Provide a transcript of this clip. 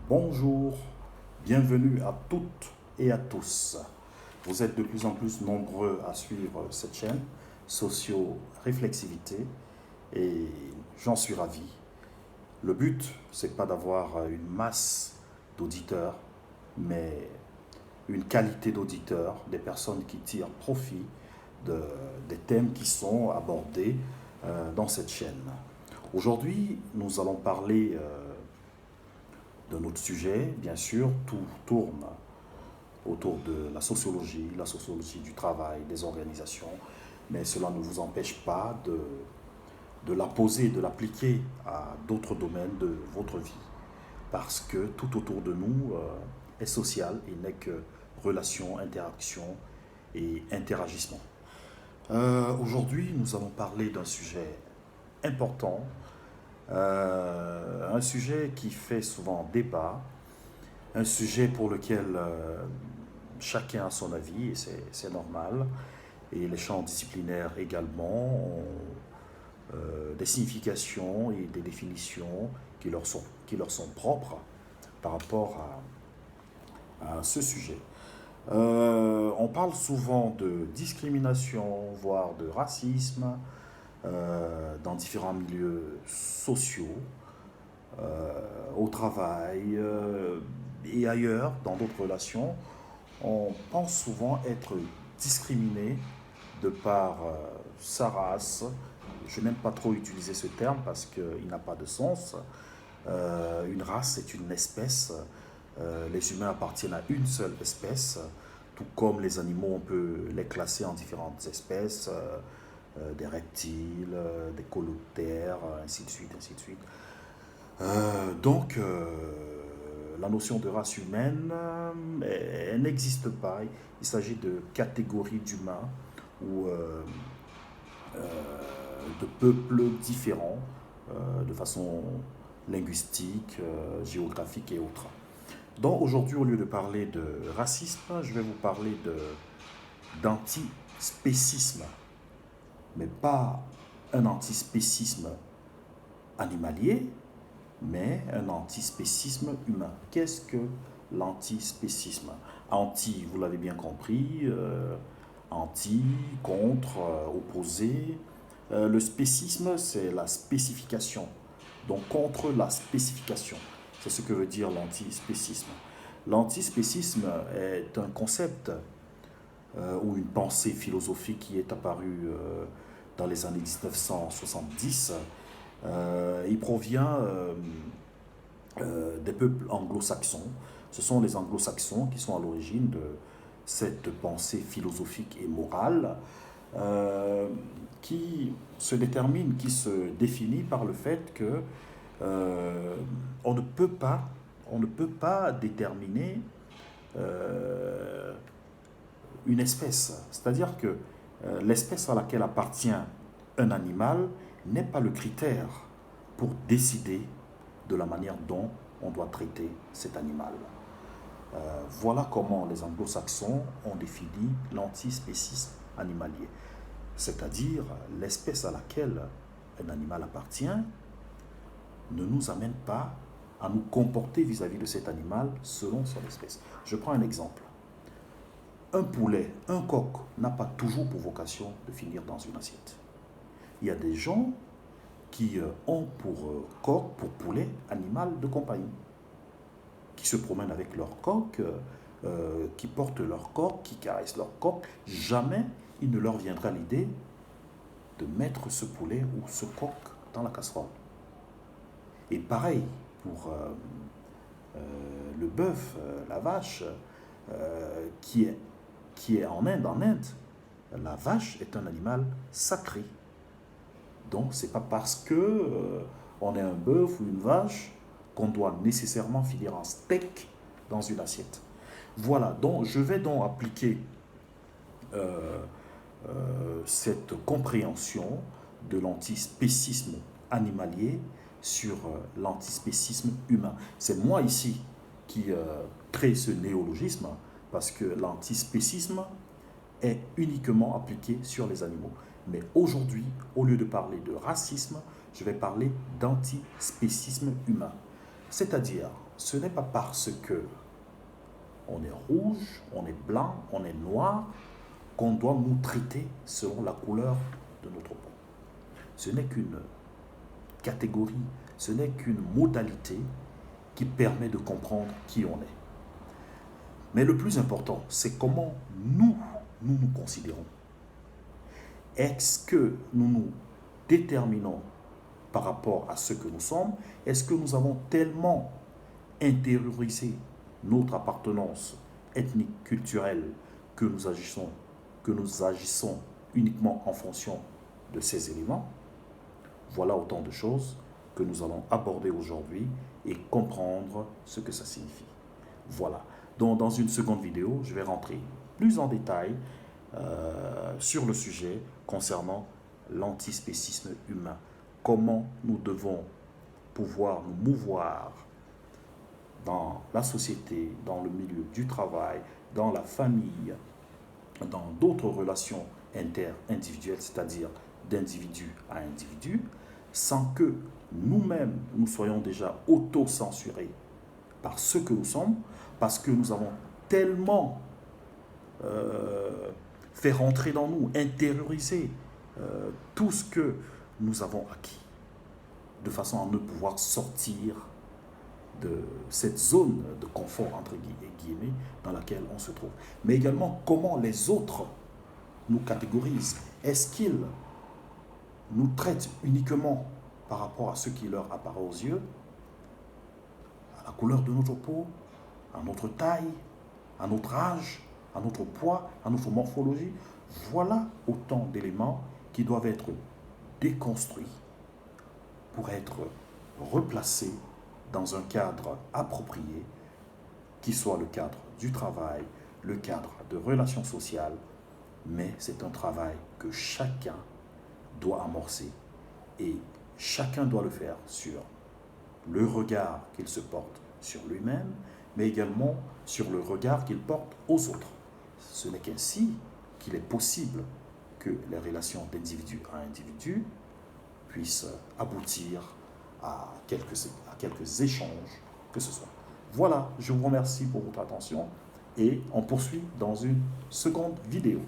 Bonjour, bienvenue à toutes et à tous. Vous êtes de plus en plus nombreux à suivre cette chaîne, Socio-Réflexivité, et j'en suis ravi. Le but, c'est pas d'avoir une masse d'auditeurs, mais une qualité d'auditeurs, des personnes qui tirent profit des thèmes qui sont abordés dans cette chaîne. Aujourd'hui, nous allons parler de notre sujet. Bien sûr, tout tourne autour de la sociologie du travail, des organisations, mais cela ne vous empêche pas de la poser, de l'appliquer à d'autres domaines de votre vie, parce que tout autour de nous est social et n'est que relation, interaction et interagissement. Aujourd'hui, nous allons parler d'un sujet important, un sujet qui fait souvent débat, un sujet pour lequel chacun a son avis et c'est normal. Et les champs disciplinaires également ont des significations et des définitions qui leur sont propres par rapport à ce sujet. On parle souvent de discrimination, voire de racisme dans différents milieux sociaux, au travail et ailleurs, dans d'autres relations. On pense souvent être discriminé de par sa race. Je n'aime pas trop utiliser ce terme parce qu'il n'a pas de sens. Une race, c'est une espèce. Les humains appartiennent à une seule espèce. Tout comme les animaux, on peut les classer en différentes espèces, des reptiles, des coloptères, ainsi de suite, ainsi de suite. Donc, la notion de race humaine, elle n'existe pas. Il s'agit de catégories d'humains ou de peuples différents de façon linguistique, géographique et autres. Donc aujourd'hui, au lieu de parler de racisme, je vais vous parler d'antispécisme, mais pas un antispécisme animalier, mais un antispécisme humain. Qu'est-ce que l'antispécisme? Anti, vous l'avez bien compris, anti, contre, opposé. Le spécisme, c'est la spécification. Donc contre la spécification. C'est ce que veut dire l'antispécisme. L'antispécisme est un concept ou une pensée philosophique qui est apparue dans les années 1970. Il provient des peuples anglo-saxons. Ce sont les anglo-saxons qui sont à l'origine de cette pensée philosophique et morale qui se détermine, qui se définit par le fait que on ne peut pas déterminer euh, une espèce. C'est-à-dire que l'espèce à laquelle appartient un animal n'est pas le critère pour décider de la manière dont on doit traiter cet animal. Voilà comment les anglo-saxons ont défini l'antispécisme animalier, c'est-à-dire l'espèce à laquelle un animal appartient ne nous amène pas à nous comporter vis-à-vis de cet animal selon son espèce. Je prends un exemple. Un poulet, un coq n'a pas toujours pour vocation de finir dans une assiette. Il y a des gens qui ont pour coq, pour poulet, animal de compagnie, qui se promènent avec leur coq, qui portent leur coq, qui caressent leur coq. Jamais il ne leur viendra l'idée de mettre ce poulet ou ce coq dans la casserole. Et pareil pour le bœuf, la vache, qui est en Inde. En Inde, la vache est un animal sacré. Donc, c'est pas parce que on est un bœuf ou une vache qu'on doit nécessairement finir en steak dans une assiette. Voilà, donc je vais donc appliquer euh, cette compréhension de l'antispécisme animalier sur l'antispécisme humain. C'est moi ici qui crée ce néologisme parce que l'antispécisme est uniquement appliqué sur les animaux. Mais aujourd'hui, au lieu de parler de racisme, je vais parler d'antispécisme humain. C'est-à-dire, ce n'est pas parce que on est rouge, on est blanc, on est noir, qu'on doit nous traiter selon la couleur de notre peau. Ce n'est qu'une catégorie, ce n'est qu'une modalité qui permet de comprendre qui on est. Mais le plus important, c'est comment nous considérons. Est-ce que nous nous déterminons par rapport à ce que nous sommes? Est-ce que nous avons tellement intériorisé notre appartenance ethnique, culturelle, que nous agissons uniquement en fonction de ces éléments? Voilà autant de choses que nous allons aborder aujourd'hui et comprendre ce que ça signifie. Voilà. Donc, dans une seconde vidéo, je vais rentrer plus en détail sur le sujet concernant l'antispécisme humain. Comment nous devons pouvoir nous mouvoir dans la société, dans le milieu du travail, dans la famille, dans d'autres relations inter-individuelles, c'est-à-dire d'individu à individu, sans que nous-mêmes nous soyons déjà auto-censurés par ce que nous sommes, parce que nous avons tellement fait rentrer dans nous, intérioriser tout ce que nous avons acquis, de façon à ne pouvoir sortir de cette zone de confort, entre guillemets, dans laquelle on se trouve. Mais également, comment les autres nous catégorisent. Est-ce qu'ils nous traitent uniquement par rapport à ce qui leur apparaît aux yeux, à la couleur de notre peau, à notre taille, à notre âge, à notre poids, à notre morphologie? Voilà autant d'éléments qui doivent être déconstruits pour être replacés dans un cadre approprié, qui soit le cadre du travail, le cadre de relations sociales, mais c'est un travail que chacun doit amorcer et chacun doit le faire sur le regard qu'il se porte sur lui-même, mais également sur le regard qu'il porte aux autres. Ce n'est qu'ainsi qu'il est possible que les relations d'individu à individu puissent aboutir à quelques échanges que ce soit. Voilà, je vous remercie pour votre attention et on poursuit dans une seconde vidéo.